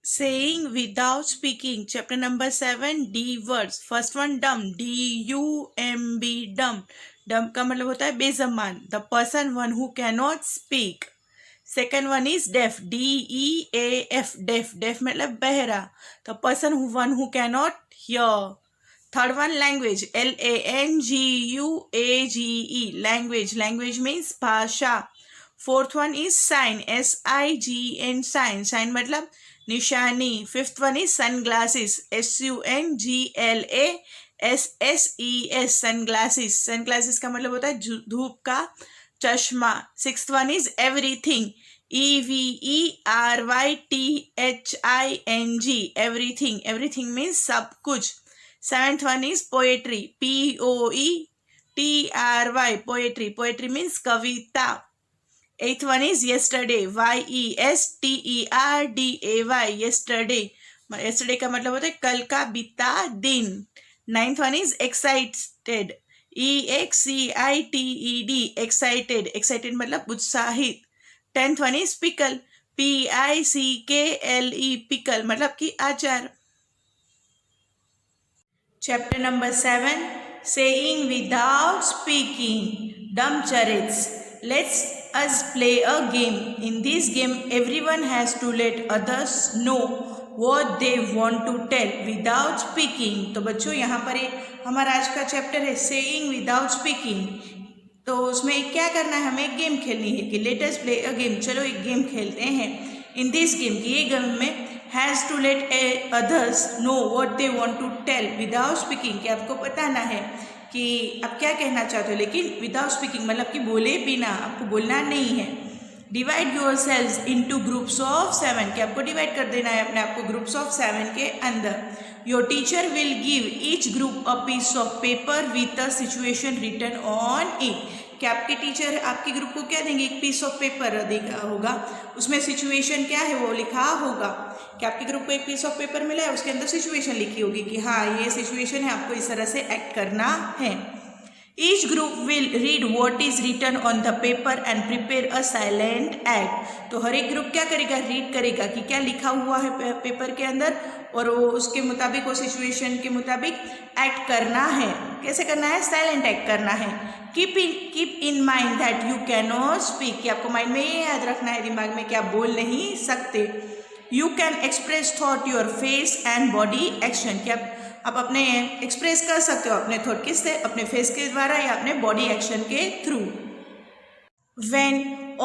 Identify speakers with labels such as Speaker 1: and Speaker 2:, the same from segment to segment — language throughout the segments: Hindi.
Speaker 1: Saying without speaking. Chapter number 7, D words. First one, dumb. D-U-M-B, dumb. Dumb का मतलब होता है बेज़बान. The person, one who cannot speak. Second one is deaf. D-E-A-F, deaf. Deaf मतलब बहरा. The person one who cannot hear. Third one, language. L-A-N-G-U-A-G-E, language. Language means भाषा. Fourth one is sign. S-I-G-N, sign. Sign मतलब निशानी. Fifth one is sunglasses. S-U-N-G-L-A-S-S-E-S, sunglasses. Sunglasses का मतलब होता है धूप का चश्मा. Sixth one is everything. E-V-E-R-Y-T-H-I-N-G, everything. Everything means सब कुछ. Seventh one is poetry. P-O-E-T-R-Y, poetry. Poetry means Kavita. Eighth one is yesterday. Y-E-S-T-E-R-D-A-Y, yesterday. Yesterday का मतलब होता है कल का बीता दिन. Ninth one is excited. E-X-C-I-T-E-D, excited. Excited मतलब उत्साहित. Tenth one is pickle. P-I-C-K-L-E, pickle मतलब कि अचार. Chapter number 7, saying without speaking. Dumb charades. Let's us play a game. In this game, everyone has to let others know what they want to tell without speaking. तो बच्चों यहाँ पर हमारा आज का चैप्टर है saying without speaking. तो उसमें क्या करना है, हमें एक गेम खेलनी है कि let us play a game. चलो एक गेम खेलते हैं. In this game, कि ये गेम में has to let others know what they want to tell without speaking, कि आपको बताना है कि आप क्या कहना चाहते हो, लेकिन विदाउट स्पीकिंग मतलब कि बोले बिना, आपको बोलना नहीं है. Divide your cells into groups of 7, कि आपको डिवाइड कर देना है अपने आप को ग्रुप्स ऑफ 7 के अंदर. Your teacher will give each group a piece of paper with a situation written on it, कि आपके टीचर आपके ग्रुप को क्या देंगे, एक पीस ऑफ पेपर देगा होगा, उसमें सिचुएशन क्या है वो लिखा होगा. कि आपके ग्रुप को एक पीस ऑफ पेपर मिला है, उसके अंदर सिचुएशन लिखी होगी कि हाँ ये सिचुएशन है, आपको इस तरह से एक्ट करना है. Each group will read what is written on the paper and prepare a silent act. तो हर एक ग्रुप क्या करेगा, रीड करेगा कि क्या लिखा हुआ है पेपर के अंदर, और वो उसके मुताबिक, वो सिचुएशन के मुताबिक एक्ट करना है. कैसे करना है, साइलेंट एक्ट करना है. Keep in mind that you can not speak, कि आपको माइंड में ये याद रखना है, दिमाग में, कि आप बोल नहीं सकते. You can express thought your face and body action, कि आप अपने एक्सप्रेस कर सकते हो अपने थॉट किससे, अपने फेस के द्वारा या अपने बॉडी एक्शन के through. When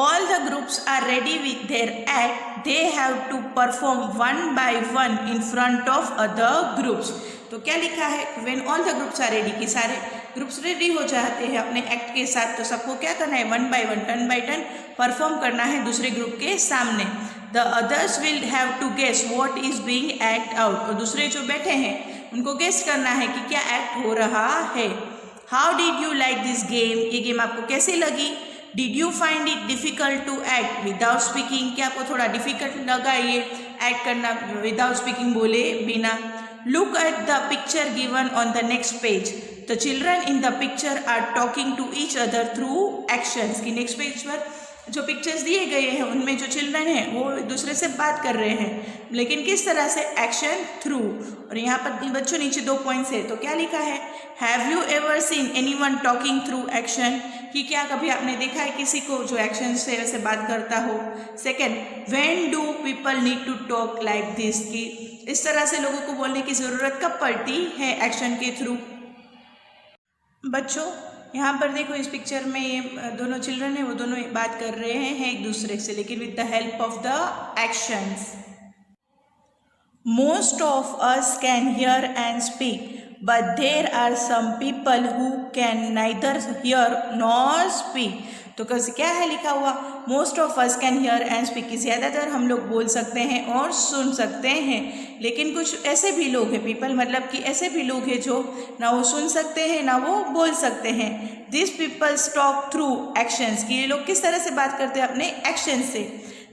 Speaker 1: all the groups are ready with their act, they have to perform one by one in front of other groups. तो क्या लिखा है, when all the groups are ready, कि सारे ग्रुप्स रेडी हो जाते हैं अपने एक्ट के साथ, तो सबको क्या करना है, one by one, turn by turn perform करना है दूसरे ग्रुप के सामने. The others will have to guess what is being act out, और दूसरे जो बैठे हैं उनको गेस करना है कि क्या एक्ट हो रहा है. How did you like this game, ये गेम आपको कैसी लगी. Did you find it difficult to act without speaking, क्या आपको थोड़ा डिफ़िकल्ट लगा ये एक्ट करना विदाउट स्पीकिंग, बोले बिना. Look at the picture given on the next page. The children in the picture are talking to each other through actions, की नेक्स्ट पेज पर जो पिक्चर्स दिए गए हैं उनमें जो चिल्ड्रन हैं वो एक दूसरे से बात कर रहे हैं, लेकिन किस तरह से, एक्शन थ्रू. और यहाँ पर बच्चों नीचे 2 पॉइंट्स है, तो क्या लिखा है, have you ever seen anyone talking through action, कि क्या कभी आपने देखा है किसी को जो एक्शन से वैसे बात करता हो. Second, when do people need to talk like this, कि इस तरह से लोगों को बोलने की ज़रूरत कब पड़ती है, एक्शन के थ्रू. बच्चों यहाँ पर देखो इस पिक्चर में ये दोनों चिल्ड्रन हैं, वो दोनों बात कर रहे हैं एक दूसरे से, लेकिन with the help of the actions. Most of us can hear and speak, but there are some people who can neither hear nor speak. तो कैसे क्या है लिखा हुआ, most of us can hear and speak, कि ज़्यादातर हम लोग बोल सकते हैं और सुन सकते हैं, लेकिन कुछ ऐसे भी लोग हैं, पीपल मतलब कि ऐसे भी लोग हैं जो ना वो सुन सकते हैं ना वो बोल सकते हैं. This peoples talk through actions, कि ये लोग किस तरह से बात करते हैं, अपने एक्शन से.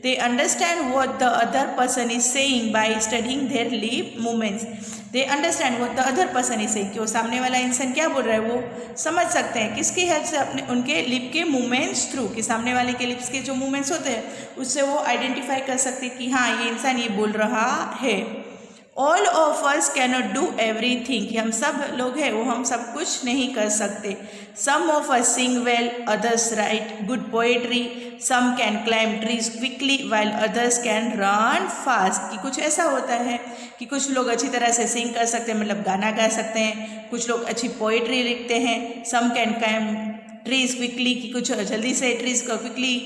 Speaker 1: They understand what the other person is saying by studying their lip movements. They understand what the other person is saying, कि वो सामने वाला इंसान क्या बोल रहा है वो समझ सकते हैं किसकी हेल्प से, अपने उनके लिप के मूवमेंट्स थ्रू, कि सामने वाले के लिप्स के जो मूवमेंट्स होते हैं उससे वो आइडेंटिफाई कर सकते हैं कि हाँ ये इंसान ये बोल रहा है। All of us cannot do everything, कि हम सब लोग हैं वो हम सब कुछ नहीं कर सकते। Some of us sing well, others write good poetry, some can climb trees quickly while others can run fast, कि कुछ ऐसा होता है कि कुछ लोग अच्छी तरह से सिंग कर सकते हैं, मतलब गाना गा सकते हैं, कुछ लोग अच्छी पोएट्री लिखते हैं। Some can climb trees quickly, कि कुछ जल्दी से ट्रीज को क्विकली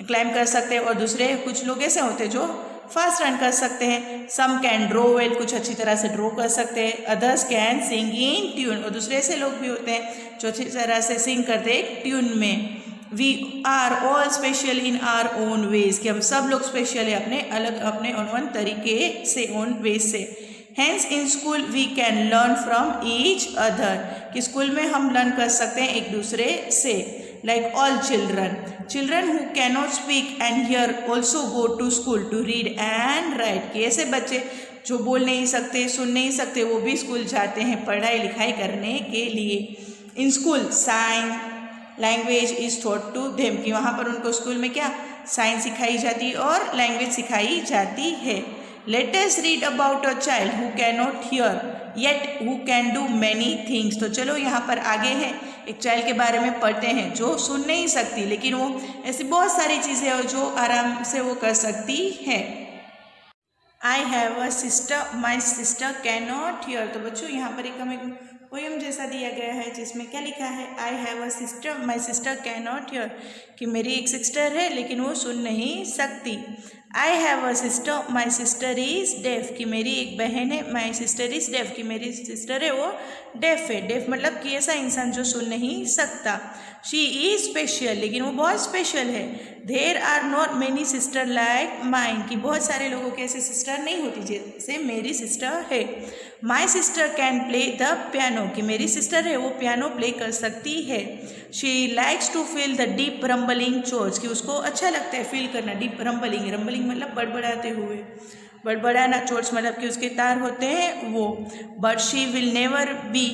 Speaker 1: क्लाइम कर सकते हैं, और दूसरे कुछ लोग ऐसे होते हैं जो फास्ट रन कर सकते हैं। सम कैन ड्रो वेल, कुछ अच्छी तरह से ड्रो कर सकते हैं। Others can sing in tune, और दूसरे ऐसे लोग भी होते हैं जो अच्छी तरह से सिंग करते हैं ट्यून में। We are all special in our own ways, कि हम सब लोग स्पेशल है अपने अलग अपने ओन तरीके से, ओन वेज से। Hence in school we can learn from each other, कि स्कूल में हम लर्न कर सकते हैं एक दूसरे से। Like all children who cannot speak and hear also go to school to read and write, कि ऐसे बच्चे जो बोल नहीं सकते सुन नहीं सकते वो भी स्कूल जाते हैं पढ़ाई लिखाई करने के लिए। In school sign language is taught to them, कि वहाँ पर उनको स्कूल में क्या साइंस सिखाई जाती है और लैंग्वेज सिखाई जाती है। Let us read about a child who cannot here yet who can do many things, तो चलो यहाँ पर आगे है एक चाइल्ड के बारे में पढ़ते हैं जो सुन नहीं सकती लेकिन वो ऐसी बहुत सारी चीज़ें हैं जो आराम से वो कर सकती है। आई have a sister, my sister can not here, तो बच्चों यहाँ पर एक हमें पोएम जैसा दिया गया है जिसमें क्या लिखा है, आई have a sister my sister can not here, कि मेरी एक सिस्टर है लेकिन वो सुन नहीं सकती। I have a sister my sister is deaf, कि मेरी एक बहन है, माई सिस्टर इज़ डेफ, कि मेरी सिस्टर है वो डेफ है। डेफ मतलब कि ऐसा इंसान जो सुन नहीं सकता। शी इज़ स्पेशल, लेकिन वो बहुत स्पेशल है। There are not many sister like mine, कि बहुत सारे लोगों के ऐसे सिस्टर नहीं होती जैसे मेरी सिस्टर है। My sister can play the piano, कि मेरी सिस्टर है वो पियानो प्ले कर सकती है। She likes to feel the deep rumbling chords, कि उसको अच्छा लगता है फील करना डीप रम्बलिंग, रम्बलिंग मतलब बड़बड़ाते हुए, बड़बड़ाना, चोर्स मतलब कि उसके तार होते हैं वो। But she will never be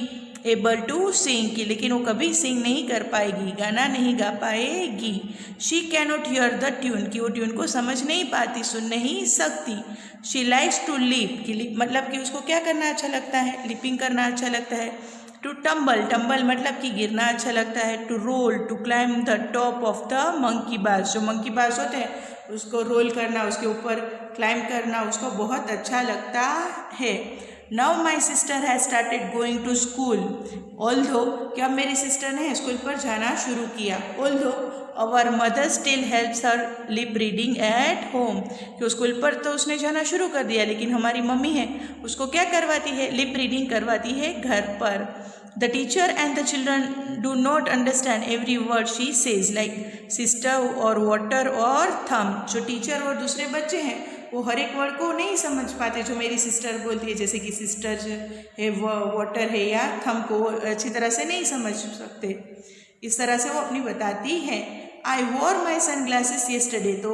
Speaker 1: able to sing, की लेकिन वो कभी सिंग नहीं कर पाएगी, गाना नहीं गा पाएगी। She cannot here the tune, की वो ट्यून को समझ नहीं पाती, सुन नहीं सकती। शी लाइक्स टू लिप, की लिप मतलब कि उसको क्या करना अच्छा लगता है, लिपिंग करना अच्छा लगता है। टू टम्बल, टम्बल मतलब कि गिरना अच्छा लगता है। To roll, to climb the top of the monkey bars, जो मंकी बार्स होते हैं उसको रोल करना, उसके ऊपर क्लाइम करना उसको बहुत अच्छा लगता है। Now my sister has started going to school, although, क्या मेरी सिस्टर ने स्कूल पर जाना शुरू किया। Although our mother still helps her lip reading at home, कि स्कूल पर तो उसने जाना शुरू कर दिया लेकिन हमारी मम्मी है उसको क्या करवाती है, लिप रीडिंग करवाती है घर पर। The teacher and the children do not understand every word she says, like sister और वाटर और थम, जो टीचर और दूसरे बच्चे हैं वो हर एक वर्ड को नहीं समझ पाते जो मेरी सिस्टर बोलती है, जैसे कि सिस्टर है वाटर है या थम को अच्छी तरह से नहीं समझ सकते, इस तरह से वो अपनी बताती है। आई वॉर माई सन ग्लासेस येस्टरडे, तो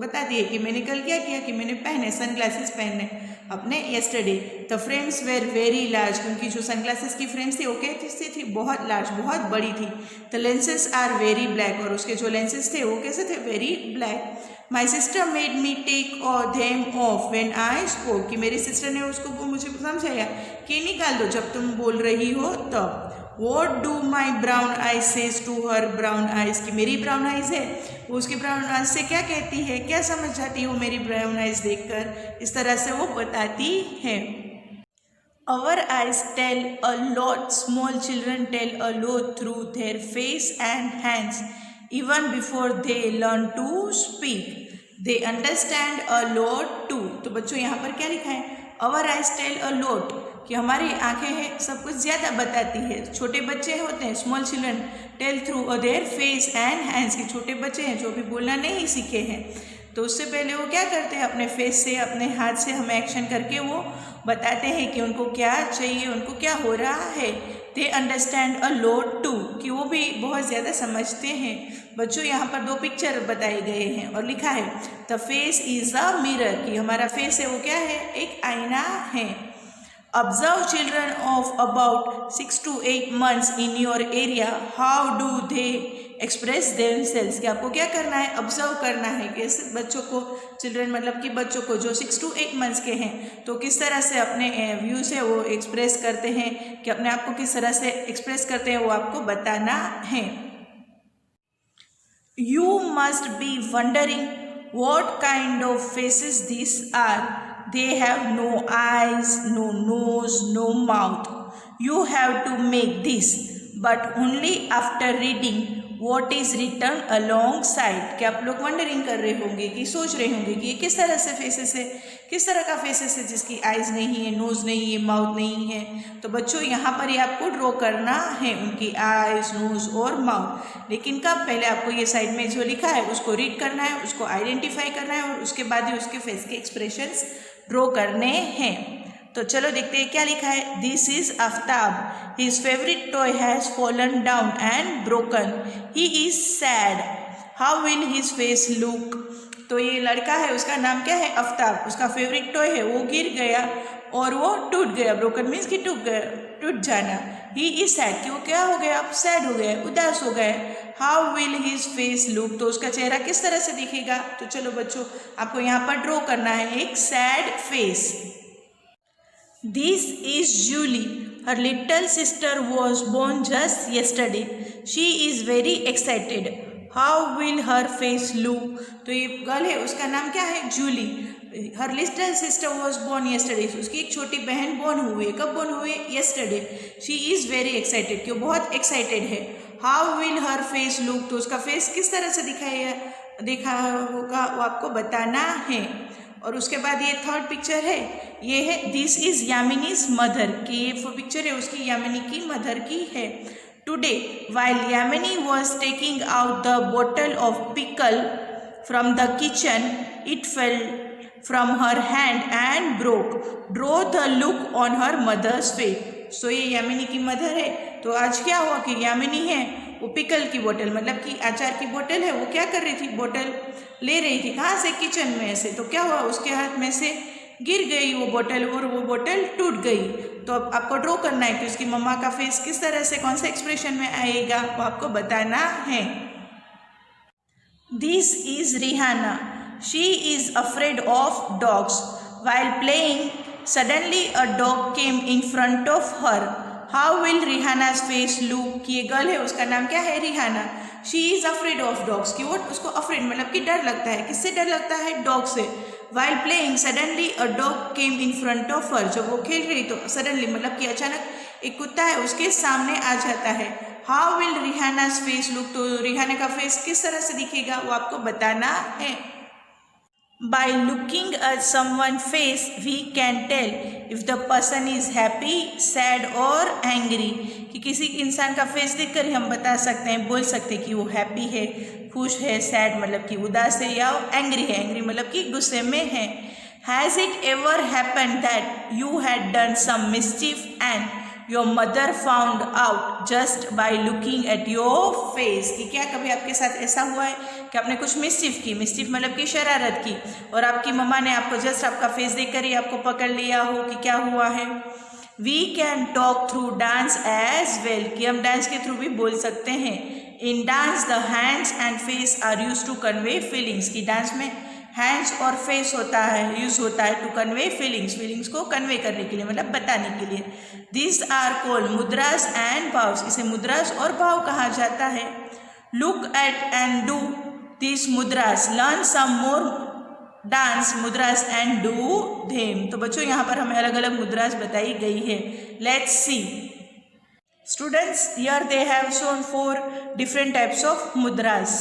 Speaker 1: बताती है कि मैंने कल क्या किया, कि मैंने पहने सन ग्लासेस पहने अपने yesterday. The frames were very large, क्योंकि जो सन ग्लासेस की फ्रेम्स थी वो कैसी थी, बहुत लार्ज, बहुत बड़ी थी। The lenses are very black, और उसके जो लेंसेज थे वो कैसे थे, very black. My sister made me take them off when I spoke, कि मेरी सिस्टर ने उसको मुझे समझाया कि निकाल दो जब तुम बोल रही हो तब। What do my brown eyes says to her brown eyes, की मेरी ब्राउन आइज है वो उसकी ब्राउन आइज से क्या कहती है, क्या समझ जाती है वो मेरी ब्राउन आइज देखकर, इस तरह से वो बताती है। Our eyes tell a lot, small children tell a lot through their face and hands, even before they learn to speak. They understand a lot too. तो बच्चों यहाँ पर क्या लिखा है, Our eyes tell a lot, कि हमारी आंखें हैं सब कुछ ज़्यादा बताती है। छोटे बच्चे होते हैं, small children tell through their face and hands, के छोटे बच्चे हैं जो भी बोलना नहीं सीखे हैं तो उससे पहले वो क्या करते हैं, अपने फेस से अपने हाथ से हमें एक्शन करके वो बताते हैं कि उनको क्या चाहिए, उनको क्या हो रहा है। They understand a lot too, कि वो भी बहुत ज़्यादा समझते हैं। बच्चों यहाँ पर दो पिक्चर बताए गए हैं और लिखा है the face is a mirror, कि हमारा फेस है वो क्या है, एक आईना है। Observe children of about 6 to 8 months in your area, how do they express themselves, कि आपको क्या करना है, ऑब्जर्व करना है कि बच्चों को, चिल्ड्रन मतलब कि बच्चों को जो 6 to 8 months के हैं तो किस तरह से अपने व्यूज़ है वो एक्सप्रेस करते हैं, कि अपने आप को किस तरह से एक्सप्रेस करते हैं वो आपको बताना है। You must be wondering what kind of faces these are. They have no eyes, no nose, no mouth. You have to make this, but only after reading what is written alongside. कि आप लोग वंडरिंग कर रहे होंगे, कि सोच रहे होंगे कि ये किस तरह से फेसेस है, किस तरह का फेसेस है जिसकी आइज़ नहीं है, नोज़ नहीं है, माउथ नहीं है। तो बच्चों यहाँ पर ये आपको ड्रॉ करना है, उनकी आइज़, नोज़ और माउथ। लेकिन कब, पहले आपको ये साइड में जो लिखा है उसको रीड करना है, उसको आइडेंटिफाई करना है और उसके बाद ही उसके फेस के एक्सप्रेशंस ड्रॉ करने हैं। तो चलो देखते हैं क्या लिखा है। This is Aftab, his favourite toy has fallen down and broken, he is sad, how will his face look. तो ये लड़का है, उसका नाम क्या है, आफ्ताब, उसका फेवरेट टॉय है वो गिर गया और वो टूट गया, ब्रोकन मीन्स कि टूट जाना। ही इज सैड, कि वो क्या हो गया, अब सैड हो गया, उदास हो गया। How will his face look, तो उसका चेहरा किस तरह से दिखेगा। तो चलो बच्चों आपको यहाँ पर ड्रॉ करना है एक sad face. This is Julie. Her little sister was born just yesterday. She is very excited. How will her face look? तो ये गर्ल है, उसका नाम क्या है, Jully. Her little sister was born yesterday. उसकी एक छोटी बहन born हुई है, कब born हुई है, yesterday. She is very excited, कि वो बहुत excited है। How will her face look? तो उसका फेस किस तरह से दिखा होगा वो आपको बताना है। और उसके बाद ये थर्ड पिक्चर है, ये है दिस इज यामिनीज मदर, कि ये पिक्चर है उसकी, यामिनी की मदर की है। Today while Yamini was taking out the bottle of pickle from the kitchen, it fell from her hand and broke, draw the look on her mother's face. So ये यामिनी की मदर है। तो आज क्या हुआ कि यामिनी है वो पिकल की बोतल, मतलब कि अचार की बोतल है, वो क्या कर रही थी, बोतल ले रही थी, कहाँ से, किचन में से। तो क्या हुआ, उसके हाथ में से गिर गई वो बोतल और वो बोतल टूट गई। तो अब आपको ड्रॉ करना है कि उसकी मम्मा का फेस किस तरह से, कौन से एक्सप्रेशन में आएगा वो आपको बताना है। This is Rihanna, she is afraid of dogs, while playing suddenly a dog came in front of her, how will Rihanna's face look. कि ये गर्ल है, उसका नाम क्या है, Rihanna. She is afraid of dogs, कि वो उसको अफ्रेड मतलब कि डर लगता है, किससे डर लगता है, डॉग से। While playing suddenly a dog came in front of हर, जब वो खेल रही तो सडनली मतलब कि अचानक एक कुत्ता है उसके सामने आ जाता है। How will Rihanna's face look, तो रिहाना का फेस किस तरह से दिखेगा वो आपको बताना है। By looking at someone's face, we can tell if the person is happy, sad or angry. कि किसी इंसान का फेस देखकर ही हम बता सकते हैं, बोल सकते हैं कि वो हैप्पी है, खुश है, सैड मतलब कि उदास है, या एंग्री है, एंग्री मतलब कि गुस्से में है। Has it ever happened that you had done some mischief and your mother found out just by looking at your face? कि क्या कभी आपके साथ ऐसा हुआ है कि आपने कुछ मिस्चिफ की, मिस्चिफ मतलब कि शरारत की, और आपकी मम्मा ने आपको जस्ट आपका फेस देखकर ही आपको पकड़ लिया हो कि क्या हुआ है। We can talk through dance as well, कि हम डांस के थ्रू भी बोल सकते हैं। In dance the hands and face are use to convey feelings, की डांस में हैंड्स और फेस होता है, यूज होता है टू कन्वे फीलिंग्स, फीलिंग्स को कन्वे करने के लिए, मतलब बताने के लिए। This are called mudras and bhavas, इसे मुद्रास और भाव कहा जाता है। Look eight and do this mudras, learn some more dance mudras and do them. तो बच्चों यहाँ पर हमें अलग अलग मुद्रास बताई गई है। Let's see students, here they have shown 4 different types of mudras.